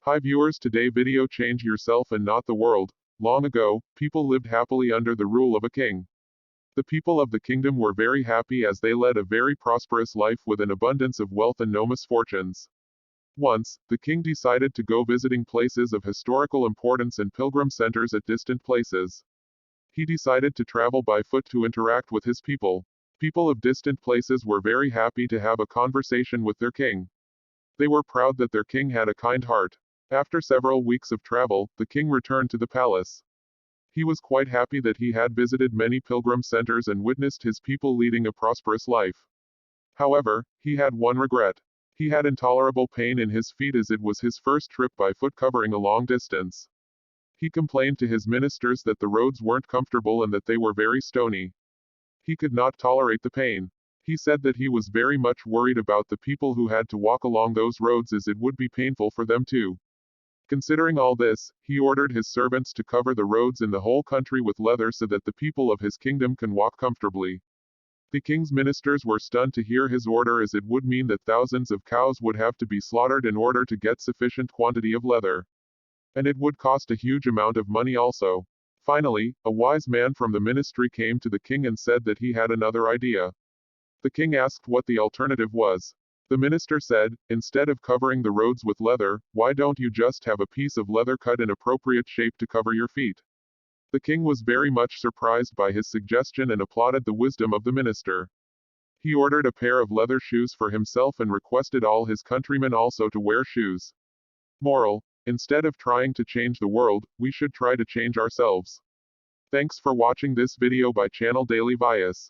Hi viewers, today video change yourself and not the world. Long ago, people lived happily under the rule of a king. The people of the kingdom were very happy as they led a very prosperous life with an abundance of wealth and no misfortunes. Once, the king decided to go visiting places of historical importance and pilgrim centers at distant places. He decided to travel by foot to interact with his people. People of distant places were very happy to have a conversation with their king. They were proud that their king had a kind heart. After several weeks of travel, the king returned to the palace. He was quite happy that he had visited many pilgrim centers and witnessed his people leading a prosperous life. However, he had one regret. He had intolerable pain in his feet as it was his first trip by foot covering a long distance. He complained to his ministers that the roads weren't comfortable and that they were very stony. He could not tolerate the pain. He said that he was very much worried about the people who had to walk along those roads as it would be painful for them too. Considering all this, he ordered his servants to cover the roads in the whole country with leather so that the people of his kingdom can walk comfortably. The king's ministers were stunned to hear his order as it would mean that thousands of cows would have to be slaughtered in order to get sufficient quantity of leather. And it would cost a huge amount of money also. Finally, a wise man from the ministry came to the king and said that he had another idea. The king asked what the alternative was. The minister said, instead of covering the roads with leather, why don't you just have a piece of leather cut in appropriate shape to cover your feet? The king was very much surprised by his suggestion and applauded the wisdom of the minister. He ordered a pair of leather shoes for himself and requested all his countrymen also to wear shoes. Moral: instead of trying to change the world, we should try to change ourselves. Thanks for watching this video by Channel Daily Vias.